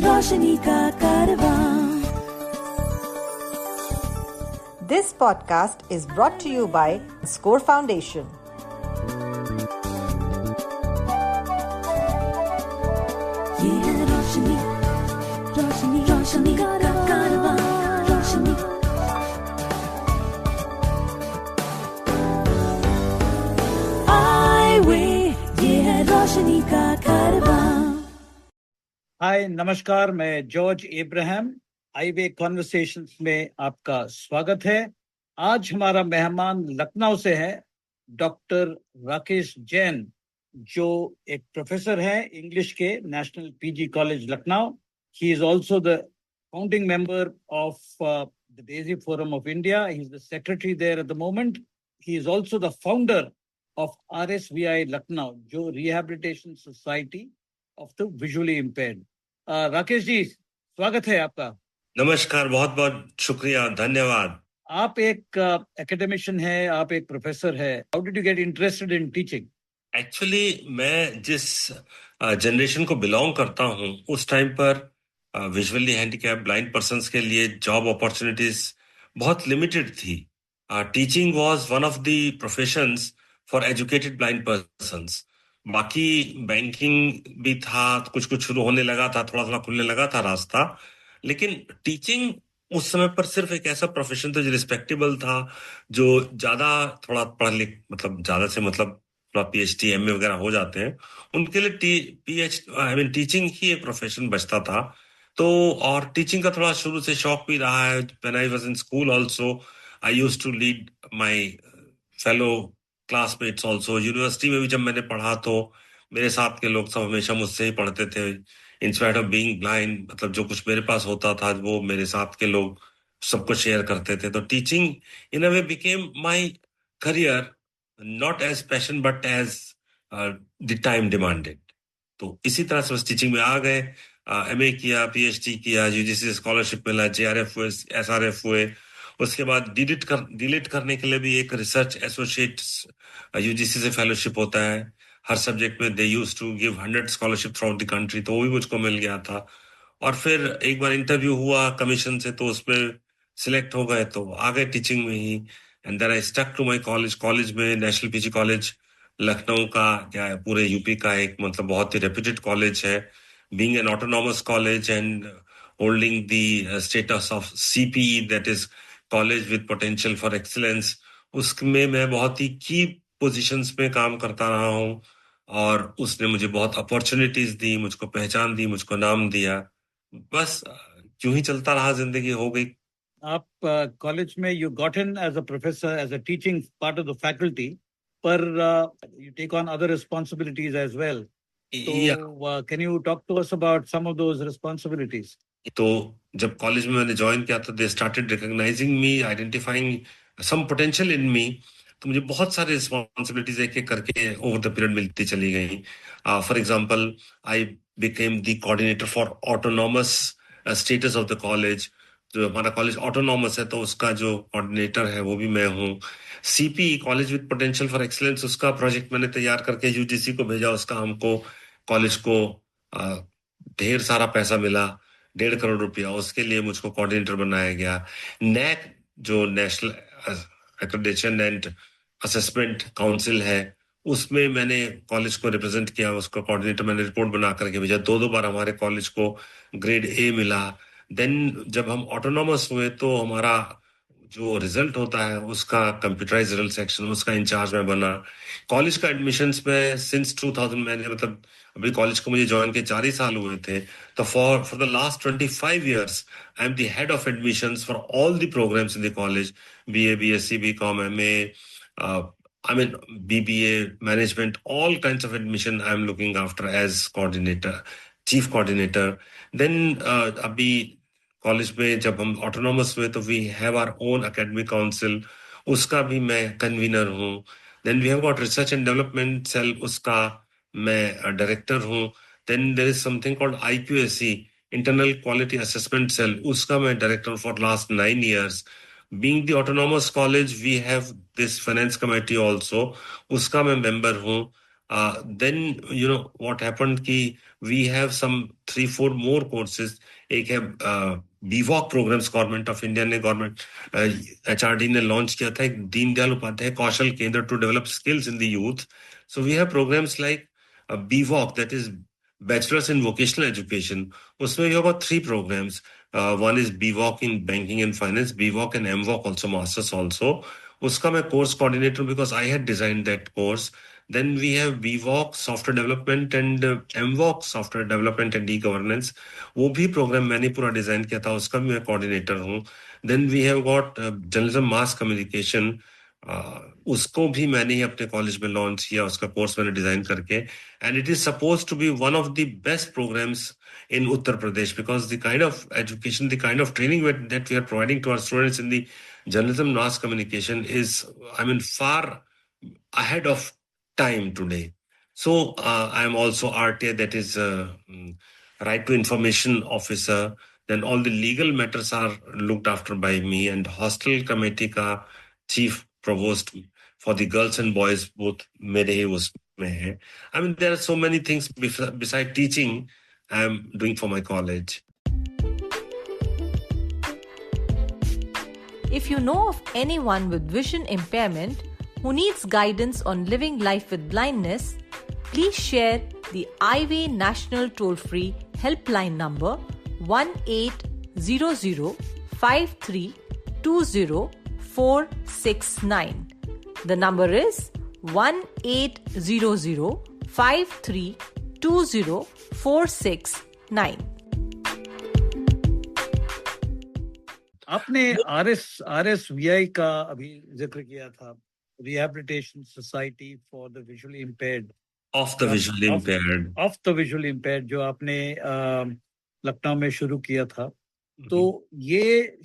रोशनी का कारवां। This podcast is brought to you by Score Foundation. ये है रोशनी, रोशनी, रोशनी का कारवां, रोशनी। आए वे, ये है रोशनी का कारवां। हाय नमस्कार, मैं जॉर्ज इब्राहिम हाईवे कॉन्वर्सेशंस में आपका स्वागत है। आज हमारा मेहमान लखनऊ से है डॉक्टर राकेश जैन, जो एक प्रोफेसर है इंग्लिश के national PG college Lucknow. He is also the founding member of the Daisy forum of India. He is the secretary there at the moment. He is also the founder of RSVI Lucknow, जो rehabilitation society of the visually impaired. Rakesh ji, स्वागत है आपका। नमस्कार, बहुत बहुत शुक्रिया, धन्यवाद। आप एक एकेडमिशियन है, आप एक प्रोफेसर है। How did you get interested in teaching? Actually मैं जिस जनरेशन को बिलोंग करता हूँ उस टाइम पर विजुअली हैंडीकैप ब्लाइंड पर्सन्स के लिए जॉब अपॉर्चुनिटीज बहुत लिमिटेड थी। Teaching was one of the professions for educated blind persons. बाकी बैंकिंग भी था, कुछ कुछ शुरू होने लगा था, थोड़ा थोड़ा खुलने लगा था रास्ता, लेकिन टीचिंग उस समय पर सिर्फ एक ऐसा प्रोफेशन था जो रिस्पेक्टेबल था, जो ज्यादा थोड़ा पढ़ लिख मतलब ज्यादा से मतलब थोड़ा PhD MA वगैरह हो जाते हैं उनके लिए टीचिंग ही एक प्रोफेशन बचता था। तो और टीचिंग का थोड़ा शुरू से शौक भी रहा है। When I was in school also I used to lead my fellow classmates also. University में भी जब मैंने पढ़ा तो मेरे साथ के लोग सब हमेशा मुझसे ही पढ़ते थे, इंस्पाइट ऑफ बीइंग ब्लाइंड। मतलब जो कुछ मेरे पास होता था वो मेरे साथ के लोग सबको शेयर करते थे। तो teaching in a way became my career, not as passion but as the time demanded. तो इसी तरह से बस टीचिंग में आ गए। MA किया, PhD किया, UGC स्कॉलरशिप मिला, JRF हुए, SRF हुए। उसके बाद डिलीट करने के लिए भी एक रिसर्च एसोसिएट UGC से फेलोशिप होता है हर सब्जेक्ट में। They used to give 100 scholarship throughout the country, तो वो भी मुझको मिल गया था। और फिर एक बार इंटरव्यू हुआ कमीशन से, तो उसमें सिलेक्ट हो गए, तो आ गए टीचिंग में ही। And then I stuck to my college में नेशनल पीजी कॉलेज लखनऊ का, क्या पूरे यूपी का एक मतलब बहुत ही रेप्यूटेड कॉलेज है, being an autonomous college and holding the status of CPE, that is college with potential for excellence. उसमें मैं बहुत ही की पोजीशंस में काम करता रहा हूँ और उसने मुझे बहुत अपॉर्चुनिटीज दी, मुझको पहचान दी, मुझको नाम दिया। बस यूं ही चलता रहा, जिंदगी हो गई। आप कॉलेज में you got in as a professor, as a teaching part of the faculty, पर you take on other responsibilities as well. तो can you talk to us about some of those responsibilities? तो जब college में मैंने join किया तो they started recognising me, identifying some potential in me. तो मुझे बहुत सारे रिस्पॉन्सिबिलिटीज एक एक करके ओवर द पीरियड मिलती चली गई। For example, I became the coordinator for autonomous status of the college. जो हमारा कॉलेज ऑटोनॉमस है तो उसका जो कोऑर्डिनेटर है वो भी मैं हूँ। CPE, college with potential for excellence, उसका प्रोजेक्ट मैंने तैयार करके UGC को भेजा। उसका हमको कॉलेज को ढेर सारा पैसा मिला, 1.5 करोड़ रुपया। उसके लिए मुझको कोऑर्डिनेटर बनाया गया। NAAC जो national accreditation and assessment council है, उसमें मैंने कॉलेज को रिप्रेजेंट किया। उसका कोऑर्डिनेटर मैंने रिपोर्ट बना करके भेजा। 2 बार हमारे कॉलेज को ग्रेड A मिला। देन जब हम ऑटोनॉमस हुए तो हमारा जो रिजल्ट होता है उसका कंप्यूटराइज रिजल्ट सेक्शन, उसका इंचार्ज मैं बना। कॉलेज का एडमिशन्स में सिंस 2000, मैंने मतलब अभी कॉलेज को मुझे ज्वाइन के 4 ही साल हुए थे, तो for the last 25 years I am the head of admissions for all the programmes in the college, BA, BSc, BCom, MA, I mean BBA, management, all kinds of admission I am looking after as coordinator, chief coordinator. Then अभी college में जब हम autonomous हुए तो we have our own academic council, उसका भी मैं convener हूँ। Then we have got research and development cell, उसका मैं डायरेक्टर हूँ। Then there is something called IQAC, internal quality assessment cell, उसका मैं director for last 9 years। Being the autonomous college we have this finance committee also, उसका मैं member हूँ। then what happened कि we have some 3-4 more courses. एक है BVOC programs government of India ने HRD ने लॉन्च किया था, एक दीनदयाल उपाध्याय कौशल केंद्र to develop skills in the youth. So we have programs like BVOC, that is Bachelor's in Vocational Education. उसमें we have got 3 programs. One is BVOC in Banking and Finance, BVOC and MVOC also, Masters also. उसका मैं course coordinator because I had designed that course. Then we have BVOC Software Development and MVOC Software Development and E-Governance. वो भी program मैंने पूरा design किया था, उसका भी मैं coordinator हूँ. Then we have got Journalism Mass Communication. उसको भी मैंने ही अपने कॉलेज में लॉन्च किया, उसका कोर्स मैंने डिजाइन करके. And it is suppose to be one of the best programmes in Uttar Pradesh because the kind of education, the kind of training that we are providing to our students in the journalism mass communication is, far ahead of time today. So I am also RTA, that is Right to Information Officer. Then all the legal matters are looked after by me, and hostel committee ka chief provost for the girls and boys both mere hi usme hai. There are so many things besides teaching I am doing for my college. If you know of anyone with vision impairment who needs guidance on living life with blindness, please share the Eyeway National Toll-Free Helpline number 1800-5320-469. The number is 1800-5320-469. आपने RSVI का अभी जिक्र किया था, rehabilitation society for the visually impaired, of the visually impaired, जो आपने लखनऊ में शुरू किया था. तो ये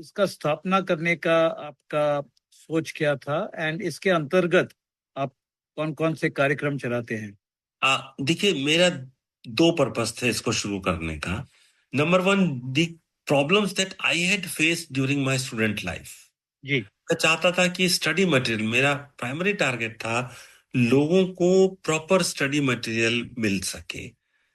इसका स्थापना करने का आपका सोच क्या था, एंड इसके अंतर्गत आप कौन कौन से कार्यक्रम चलाते हैं? देखिए, मेरा 2 पर्पस थे इसको शुरू करने का. Number 1, the problems that I had faced during my student life. जी. मैं चाहता था कि स्टडी मटेरियल, मेरा प्राइमरी टारगेट था लोगों को प्रॉपर स्टडी मटेरियल मिल सके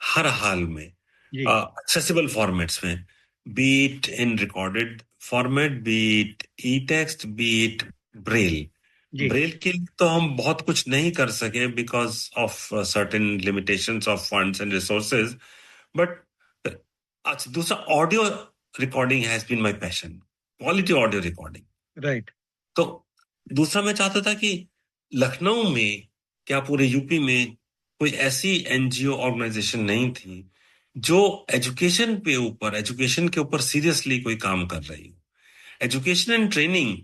हर हाल में, एक्सेसिबल फॉर्मेट्स में, be it in recorded format, be it e text, be it Braille. Braille के लिए तो हम बहुत कुछ नहीं कर सके because of certain limitations of funds and resources. But दूसरा, audio recording has been my passion, quality audio recording. Right. तो दूसरा, मैं चाहता था कि लखनऊ में, क्या पूरे यूपी में कोई ऐसी एनजीओ ऑर्गेनाइजेशन नहीं थी जो एजुकेशन के ऊपर सीरियसली कोई काम कर रही हो. Education and training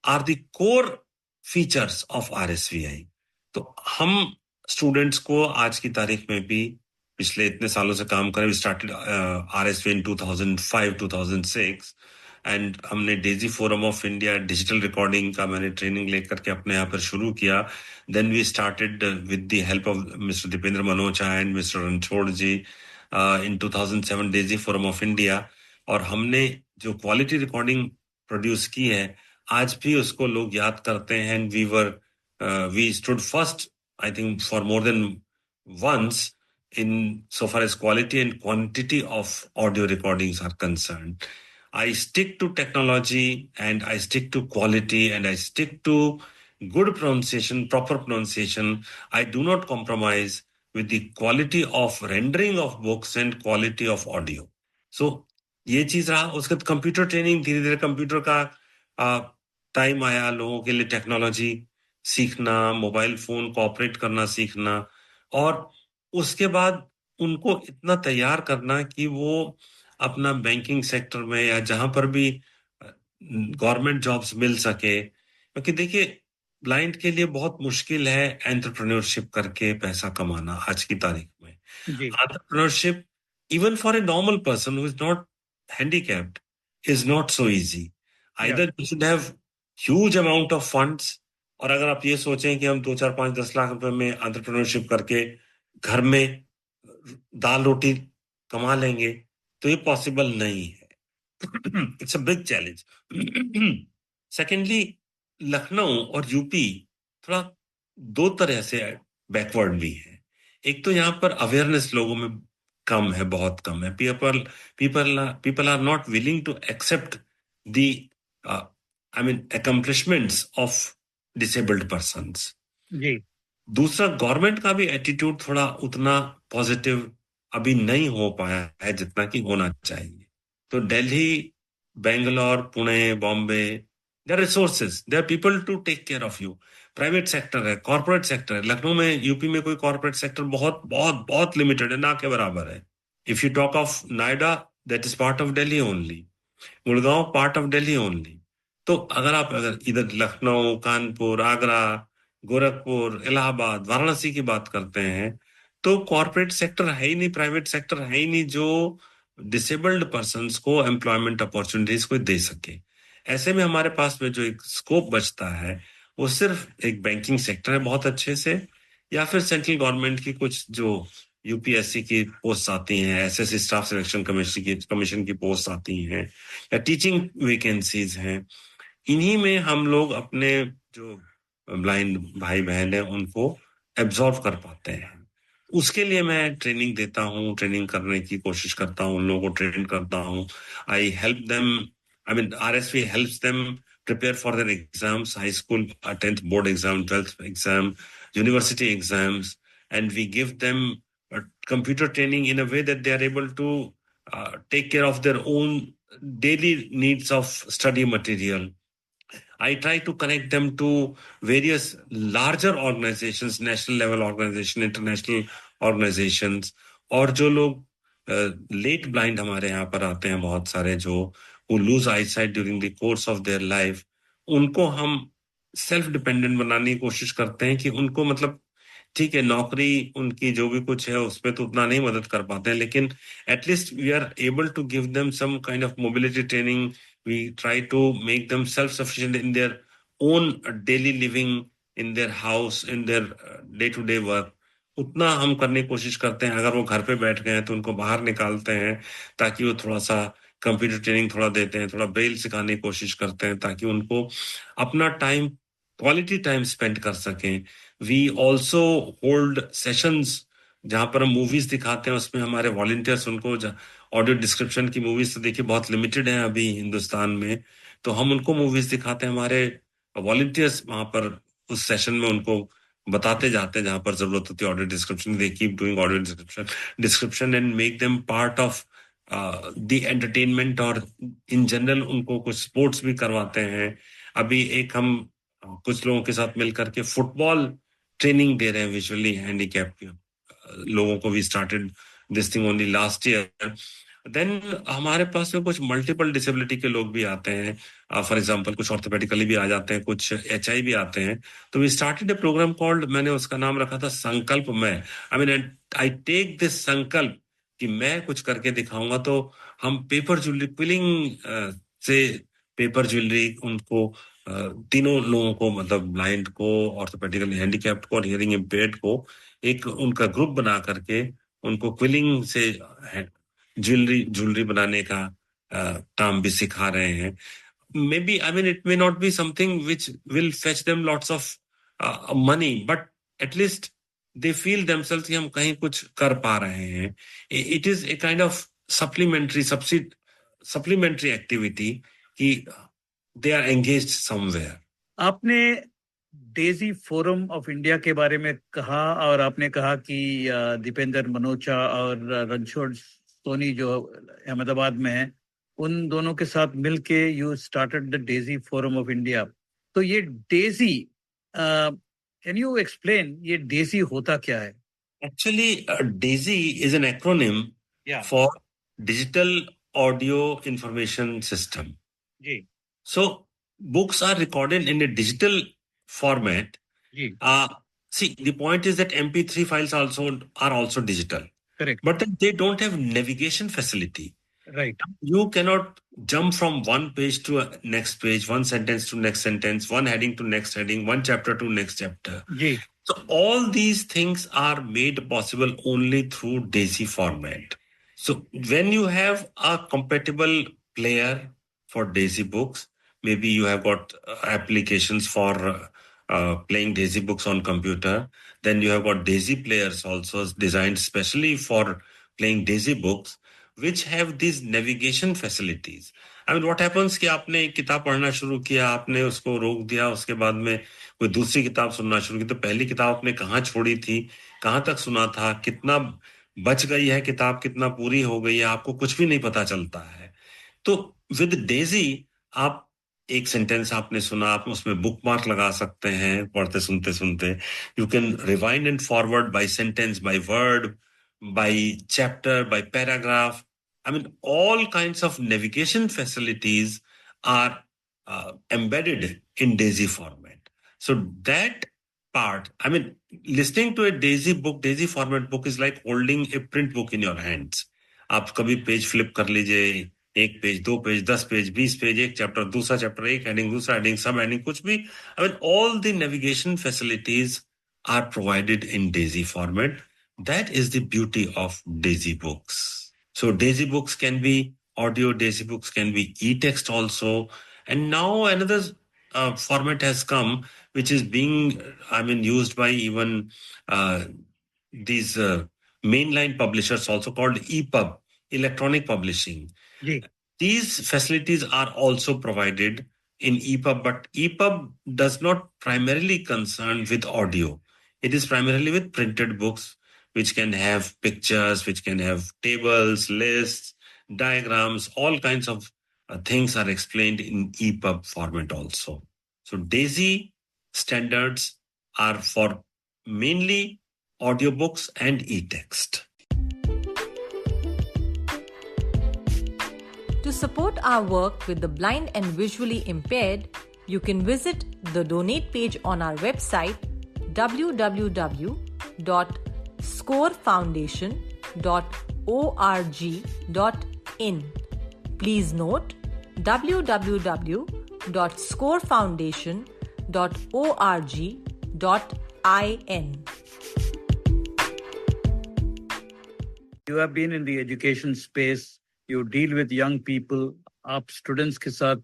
are the core features of RSVI. तो हम स्टूडेंट्स को आज की तारीख में भी पिछले इतने सालों से काम करें. We started RSVI in 2005-2006 and हमने Daisy forum of India digital recording का मैंने ट्रेनिंग लेकर के अपने यहाँ पर शुरू किया. Then we started with the help of mister Dipendra Manocha and mister Ranchhod ji in 2007 DAISY forum of India. और हमने जो क्वालिटी रिकॉर्डिंग प्रोड्यूस की है, आज भी उसको लोग याद करते हैं. And we stood first, I think, for more than once in so far as quality and quantity of audio recordings are concerned. I stick to technology and I stick to quality and I stick to good pronunciation, proper pronunciation. I do not compromise with the quality of rendering of books and quality of audio. So ये चीज रहा. उसके बाद computer training, धीरे धीरे computer का time आया, लोगों के लिए टेक्नोलॉजी सीखना, मोबाइल फोन को ऑपरेट करना सीखना, और उसके बाद उनको इतना तैयार करना कि वो अपना बैंकिंग सेक्टर में या जहां पर भी गवर्नमेंट जॉब्स मिल सके. क्योंकि देखिए, ब्लाइंड के लिए बहुत मुश्किल है एंटरप्रेन्योरशिप करके पैसा कमाना आज की तारीख में. Entrepreneurship, even for a normal person who is not handicapped, is not so easy. Either you should have huge amount of funds, और अगर आप ये सोचें कि हम 2, 4, 5, 10 लाख रुपए में एंटरप्रेन्योरशिप करके घर में दाल रोटी कमा लेंगे, तो ये पॉसिबल नहीं है. It's a big challenge. Secondly, Lucknow और यूपी थोड़ा 2 तरह से बैकवर्ड भी हैं। एक तो यहाँ पर अवेयरनेस लोगों में कम है, बहुत कम है। People are not willing to accept the accomplishments of disabled persons. जी दूसरा, गवर्नमेंट का भी एटीट्यूड थोड़ा उतना पॉजिटिव अभी नहीं हो पाया है जितना कि होना चाहिए। तो Delhi, Bangalore, Pune, Bombay, there resources, there people to take care of you. Private sector है, कॉर्पोरेट सेक्टर है। लखनऊ में, यूपी में कोई कॉर्पोरेट सेक्टर बहुत बहुत बहुत लिमिटेड है, ना के बराबर है। If you talk of Noida, that is part of Delhi only. Gurgaon part of Delhi only. तो अगर इधर लखनऊ, कानपुर, आगरा, गोरखपुर, इलाहाबाद, वाराणसी की बात करते हैं, तो कॉर्पोरेट सेक्टर है ही नहीं, प्राइवेट सेक्टर है ही नहीं जो डिसेबल्ड पर्सन्स को एम्प्लॉयमेंट अपॉर्चुनिटीज को दे सके। ऐसे में हमारे पास में जो एक स्कोप बचता है वो सिर्फ एक बैंकिंग सेक्टर है बहुत अच्छे से, या फिर सेंट्रल गवर्नमेंट की कुछ जो यूपीएससी की पोस्ट आती हैं, एसएससी स्टाफ सिलेक्शन कमीशन की पोस्ट आती हैं, या टीचिंग वैकेंसीज हैं। इन्हीं में हम लोग अपने जो ब्लाइंड भाई बहन है उनको एब्जॉर्व कर पाते हैं। उसके लिए मैं ट्रेनिंग देता हूँ, ट्रेनिंग करने की कोशिश करता हूँ, उन लोगों को ट्रेन करता हूँ। I help them, RSV helps them prepare for their exams, high school 10th board exam, 12th exam, university exams, and we give them computer training in a way that they are able to take care of their own daily needs of study material. I try to connect them to various larger organizations, national level organization, international organizations, और जो लोग late blind हमारे यहाँ पर आते हैं बहुत सारे, जो who lose eyesight during the course of their life, उनको हम सेल्फ डिपेंडेंट बनाने की कोशिश करते हैं कि उनको, मतलब ठीक है, नौकरी उनकी जो भी कुछ है उसमें तो उतना नहीं मदद कर पाते हैं, लेकिन at least we are able to give them some kind of mobility training. We try to make them self sufficient in their own daily living, in their house, in their day to day work. उतना हम करने की कोशिश करते हैं। अगर वो घर पे बैठ गए हैं तो उनको बाहर निकालते हैं ताकि वो थोड़ा सा कंप्यूटर ट्रेनिंग थोड़ा देते हैं, थोड़ा ब्रेल सिखाने की कोशिश करते हैं ताकि उनको अपना टाइम, क्वालिटी टाइम स्पेंड कर सकें। वी ऑल्सो होल्ड सेशंस जहां पर हम मूवीज दिखाते हैं, उसमें हमारे वॉलंटियर्स उनको, ऑडियो डिस्क्रिप्शन की मूवीज तो देखिए बहुत लिमिटेड है अभी हिंदुस्तान में, तो हम उनको मूवीज दिखाते हैं। हमारे वॉलंटियर्स वहां पर उस सेशन में उनको बताते जाते हैं जहां पर जरूरत होती है audio description. They keep doing audio description and make them part of the entertainment, और इन जनरल उनको कुछ स्पोर्ट्स भी करवाते हैं। अभी एक हम कुछ लोगों के साथ मिलकर के फुटबॉल ट्रेनिंग दे रहे हैं विजुअली हैंडीकैप लोगों को। We started this thing only last year. Then हमारे पास में कुछ मल्टीपल डिसेबिलिटी के लोग भी आते हैं। फॉर एग्जांपल कुछ ऑर्थोपेडिकली भी आ जाते हैं, कुछ एचआई भी आते हैं। तो we started a programme called, मैंने उसका नाम रखा था संकल्प मैं। आई टेक दिस संकल्प कि मैं कुछ करके दिखाऊंगा। तो हम पेपर ज्वेलरी, क्विलिंग से पेपर ज्वेलरी उनको तीनों लोगों को, मतलब ब्लाइंड को, ऑर्थोपेडिकली हैंडीकैप्ड को और हियरिंग इम्पेयर्ड को, एक उनका ग्रुप बना करके उनको क्विलिंग से ज्वेलरी बनाने का काम भी सिखा रहे हैं। May be, it may not be something which will fetch them lots of money, but at least they feel themselves कि हम कहीं कुछ कर पा रहे हैं। It is a kind of supplementary activity कि दे आर एंगेज्ड समवेयर। आपने डेजी फोरम ऑफ इंडिया के बारे में कहा, और आपने कहा कि दीपेंद्र मनोचा और रणछोड़ सोनी जो अहमदाबाद में है, उन दोनों के साथ मिलके you started the Daisy forum of India. तो ये डेजी, कैन यू एक्सप्लेन ये डेजी होता क्या है? Actually DAISY is an acronym for digital audio information system. जी। So books are recorded in a digital format. See, the point is that MP3 files are also digital. Correct. But then they don't have navigation facility. Right. You cannot jump from one page to next page, one sentence to next sentence, one heading to next heading, one chapter to next chapter. जी. So all these things are made possible only through DAISY format. So when you have a compatible player for DAISY books, maybe you have got applications for playing DAISY books on computer, Then you have got Daisy players also designed specially for playing Daisy books, which have these navigation facilities. I mean, what happens कि आपने एक किताब पढ़ना शुरू किया, आपने उसको रोक दिया, उसके बाद में कोई दूसरी किताब सुनना शुरू की, तो पहली किताब आपने कहाँ छोड़ी थी, कहाँ तक सुना था, कितना बच गई है किताब, कितना पूरी हो गई है, आपको कुछ भी नहीं पता चलता है. तो विद डेजी आप एक सेंटेंस आपने सुना, आप उसमें बुक मार्क लगा सकते हैं पढ़ते सुनते सुनते. You can rewind and forward by sentence, by word, by chapter, by paragraph. I mean, all kinds of navigation facilities are embedded in DAISY format. So that part, I mean, listening to a DAISY format book is like holding a print book in your hands. आप कभी page flip कर लीजिए, एक page, दो page, 10 page, 20 page, एक chapter, दूसरा chapter, एक heading, दूसरा हेडिंग, सब हेडिंग, कुछ भी. I mean, all the navigation facilities are provided in DAISY format. That is the beauty of DAISY books. So DAISY books can be audio, DAISY books can be e-text also. And now another format has come, which is being, used by even these mainline publishers also, called EPUB, electronic publishing. जी. These facilities are also provided in EPUB, but EPUB does not primarily concern with audio. It is primarily with printed books, which can have pictures, which can have tables, lists, diagrams, all kinds of things are explained in EPUB format also. So DAISY standards are for mainly audiobooks and e-text. To support our work with the blind and visually impaired, you can visit the donate page on our website www.scorefoundation.org.in. Please note www.scorefoundation.org.in. You have been in the education space. You deal with young people. आप students के साथ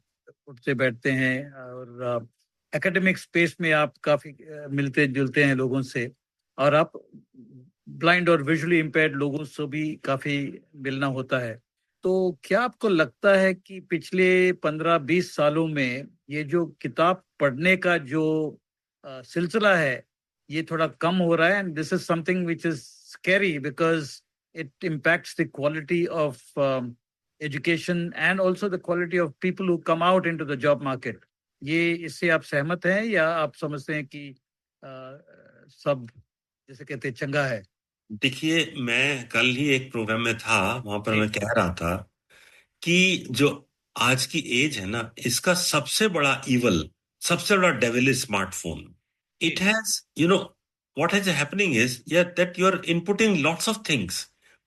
उठते बैठते हैं और academic space में आप काफी मिलते जुलते हैं लोगों से, और आप ब्लाइंड और विजुअली इम्पेयर्ड लोगों से भी काफी मिलना होता है. तो क्या आपको लगता है कि पिछले 15-20 सालों में ये जो किताब पढ़ने का जो सिलसिला है ये थोड़ा कम हो रहा है, and this is something which is scary because it impacts the quality of education and also the quality of people who come out into the job market. ये इससे आप सहमत हैं या आप समझते हैं कि सब जैसे कहते हैं चंगा है? देखिए, मैं कल ही एक प्रोग्राम में था, वहां पर मैं कह रहा था कि जो आज की एज है ना, इसका सबसे बड़ा इवल, सबसे बड़ा devil is smartphone. It has, what is happening is that you are inputting lots of things,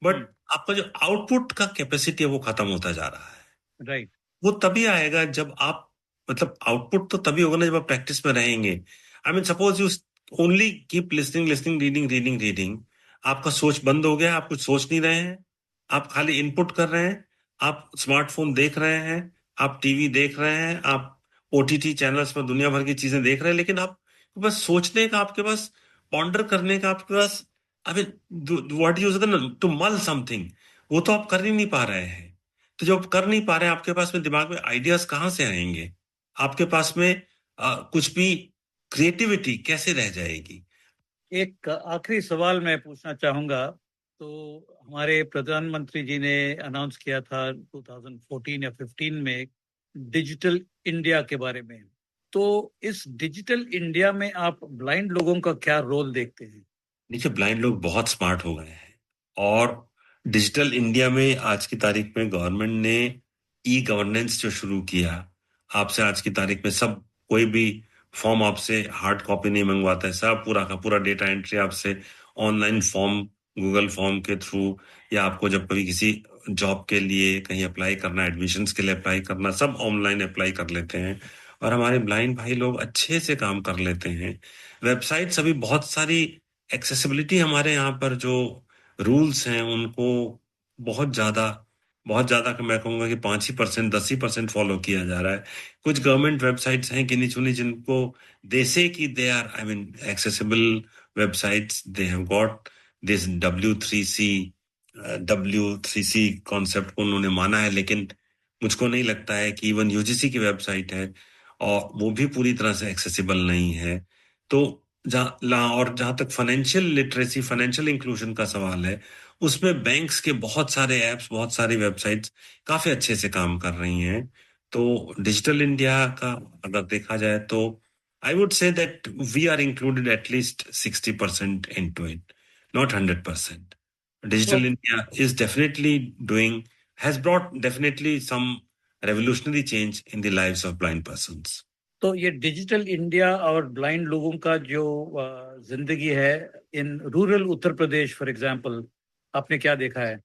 but आपका जो आउटपुट का कैपेसिटी है वो खत्म होता जा रहा है. राइट. वो तभी आएगा जब आप, मतलब आउटपुट तो तभी होगा ना जब आप प्रैक्टिस में रहेंगे. Suppose you only keep listening, reading, आपका सोच बंद हो गया, आप कुछ सोच नहीं रहे हैं, आप खाली इनपुट कर रहे हैं, आप स्मार्टफोन देख रहे हैं, आप टीवी देख रहे हैं, आप ओटीटी चैनल्स पर दुनिया भर की चीजें देख रहे हैं, लेकिन आप बस सोचने का, आपके पास पॉन्डर करने का आपके पास, व्हाट यूज टू मल समथिंग, वो तो आप कर ही नहीं पा रहे हैं. तो जब कर नहीं पा रहे हैं, आपके पास में दिमाग में आइडियाज कहाँ से आएंगे? आपके पास में कुछ भी क्रिएटिविटी कैसे रह जाएगी? एक आखिरी सवाल मैं पूछना चाहूंगा. तो हमारे प्रधानमंत्री जी ने अनाउंस किया था 2014 या 15 में डिजिटल इंडिया के बारे में. तो इस डिजिटल इंडिया में आप ब्लाइंड लोगों का क्या रोल देखते हैं? देखिए, ब्लाइंड लोग बहुत स्मार्ट हो गए हैं, और डिजिटल इंडिया में आज की तारीख में गवर्नमेंट ने ई गवर्नेंस जो शुरू किया, आपसे आज की तारीख में सब, कोई भी फॉर्म आपसे हार्ड कॉपी नहीं मंगवाता है, सब पूरा का पूरा डेटा एंट्री आपसे ऑनलाइन फॉर्म, गूगल फॉर्म के थ्रू, या आपको जब कभी किसी जॉब के लिए कहीं अप्लाई करना, एडमिशन्स के लिए अप्लाई करना, सब ऑनलाइन अप्लाई कर लेते हैं. और हमारे ब्लाइंड भाई लोग अच्छे से काम कर लेते हैं. वेबसाइट्स अभी बहुत सारी, एक्सेसिबिलिटी हमारे यहाँ पर जो रूल्स हैं उनको बहुत ज्यादा मैं कहूँगा कि 5% 10% फॉलो किया जा रहा है. कुछ गवर्नमेंट वेबसाइट्स हैं गिनी चुनी जिनको दे से कि they are accessible websites. They have got this W3C concept को उन्होंने माना है, लेकिन मुझको नहीं लगता है कि इवन यूजीसी की वेबसाइट है और वो भी पूरी तरह से एक्सेसिबल नहीं है। तो जहां तक फाइनेंशियल लिटरेसी, फाइनेंशियल इंक्लूजन का सवाल है, उसमें बैंक्स के बहुत सारे एप्स, बहुत सारी वेबसाइट्स काफी अच्छे से काम कर रही हैं। तो डिजिटल इंडिया का अगर देखा जाए तो I would say that we are included at least 60% into it, not 100%. Digital India is has brought definitely some revolutionary change in the lives of blind persons. तो ये डिजिटल इंडिया और blind लोगों का जो जिंदगी है in rural Uttar Pradesh for example, आपने क्या देखा है?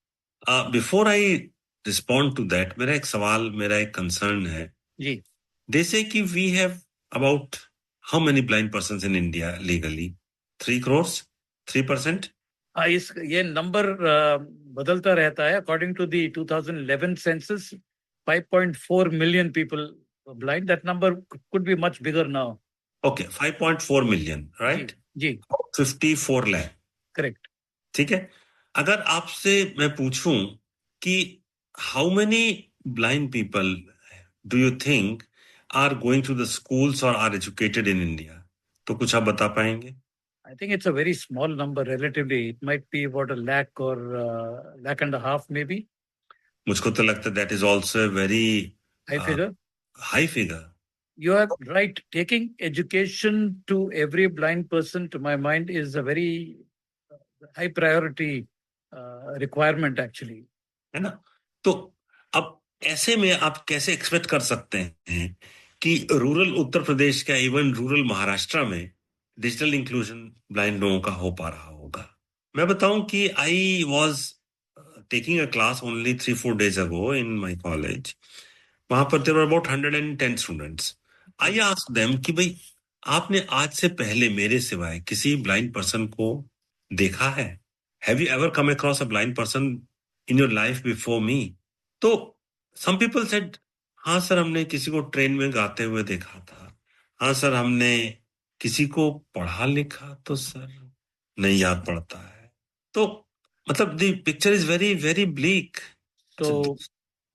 Before I respond to that, मेरा एक कंसर्न है जी। They say कि we have about how many blind persons in India legally? 3 crores? 3%? ये नंबर बदलता रहता है। According to the 2011 census 5.4 million people were blind. That number could be much bigger now. Okay, 5.4 million, right? Ji 54 lakh. Correct. ठीक है। अगर आपसे मैं पूछूं कि how many blind people do you think are going to the schools or are educated in India, तो कुछ आप बता पाएंगे? I think it's a very small number relatively. It might be about 1 lakh or 1.5 lakh maybe. मुझको तो लगता है that is also a very high figure. You are right. Taking education to every blind person, to my mind, is a very high priority requirement actually. है ना? तो अब ऐसे में आप कैसे एक्सपेक्ट कर सकते हैं कि रूरल उत्तर प्रदेश का, इवन रूरल महाराष्ट्र में डिजिटल इंक्लूजन ब्लाइंड लोगों का हो पा रहा होगा? मैं बताऊं कि I was taking a class only 3-4 days ago in my college. वहां पर there were about 110 students. I asked them कि भाई आपने आज से पहले मेरे सिवाय किसी ब्लाइंड पर्सन को देखा है? Have you ever come across a blind person in your life before me? तो some people said, हाँ सर, हमने किसी को ट्रेन में गाते हुए देखा था। हाँ सर, हमने किसी को पढ़ा लिखा तो सर नहीं याद पड़ता है। तो मतलब the picture is very very bleak. तो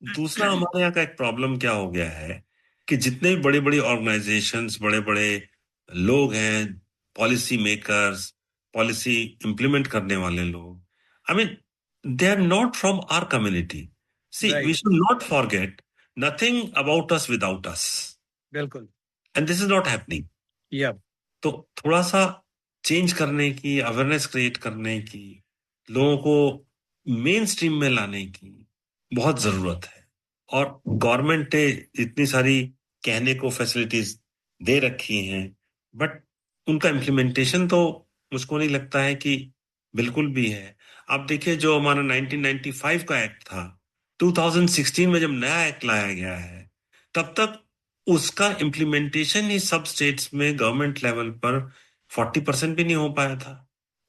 दूसरा हमारे यहाँ का एक प्रॉब्लम क्या हो गया है कि जितने भी बड़ी बड़ी ऑर्गेनाइजेशंस, बड़े बड़े लोग हैं, पॉलिसी मेकर्स, पॉलिसी इंप्लीमेंट करने वाले लोग, I mean they are not from our community. See we should not forget nothing about us without us. बिल्कुल। And this is not happening. Yeah. तो थोड़ा सा चेंज करने की, अवेयरनेस क्रिएट करने की, लोगों को मेन स्ट्रीम में लाने की बहुत जरूरत है। और गवर्नमेंट ने इतनी सारी कहने को फैसिलिटीज दे रखी हैं, बट उनका इम्प्लीमेंटेशन तो मुझको नहीं लगता है कि बिल्कुल भी है। आप देखिए, जो हमारा 1995 का एक्ट था, 2016 में जब नया एक्ट लाया गया है, तब तक उसका इम्प्लीमेंटेशन ही सब स्टेट्स में गवर्नमेंट लेवल पर 40% भी नहीं हो पाया था।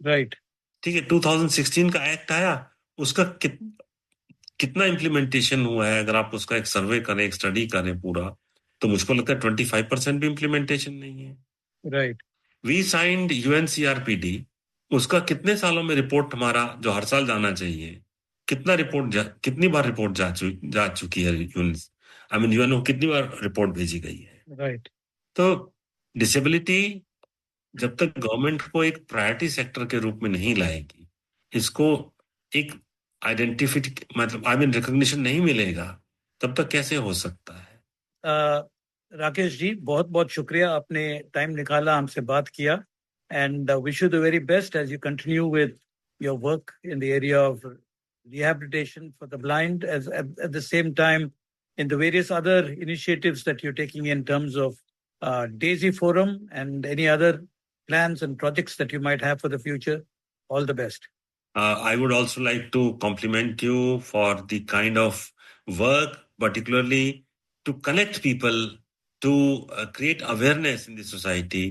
राइट। ठीक है, 2016 का एक्ट आया, उसका कितना इम्प्लीमेंटेशन हुआ है? अगर आप उसका एक सर्वे करें, एक स्टडी करें पूरा, तो मुझको लगता है 25% भी इम्प्लीमेंटेशन नहीं है। राइट। वी साइंड UNCRPD, उसका कितने सालों में रिपोर्ट हमारा जो हर साल जाना चाहिए, कितनी बार रिपोर्ट जा चुकी है? यूएनओ कितनी बार रिपोर्ट भेजी गई है? राइट। तो डिसेबिलिटी जब तक गवर्नमेंट को एक प्रायोरिटी सेक्टर के रूप में नहीं लाएगी, इसको एक रिकॉग्निशन नहीं मिलेगा, तब तक कैसे हो सकता है? राकेश जी, बहुत बहुत शुक्रिया, आपने टाइम निकाला, हमसे बात किया, and wish you the very best as you continue with your work in the area of rehabilitation for the blind, as at the same time in the various other initiatives that you're taking in terms of DAISY Forum and any other plans and projects that you might have for the future. All the best. I would also like to compliment you for the kind of work, particularly to connect people, to create awareness in the society.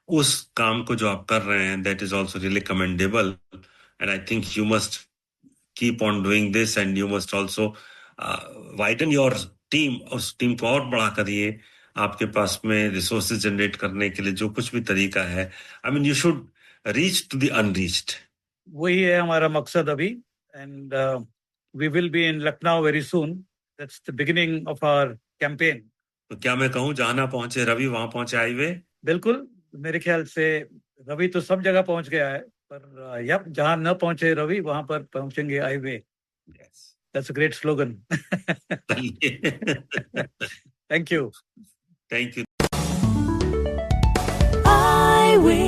उस काम को जो आप कर रहे हैं, that is also really commendable, and I think you must keep on doing this, and you must also widen your team. उस team को और बड़ा करिए। आपके पास में रिसोर्सेज जनरेट करने के लिए जो कुछ भी तरीका है, I mean you should reach to the unreached. वही है हमारा मकसद अभी, and we will be in Lucknow very soon. That's the beginning of our campaign. तो क्या मैं कहूँ जहाँ ना पहुंचे रवि वहां पहुंचे हाईवे? बिल्कुल, मेरे ख्याल से रवि तो सब जगह पहुंच गया है, पर जहाँ न पहुंचे रवि वहां पर पहुंचेंगे highway. Yes. That's a great slogan. Thank you. Thank you. Highway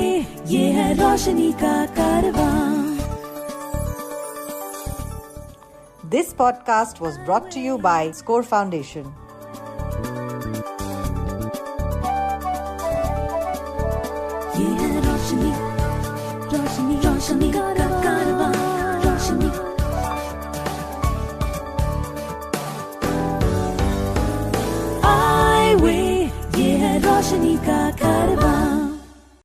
ये है रोशनी का कारवां. This podcast was brought to you by Score Foundation. ये है रोशनी, रोशनी, रोशनी का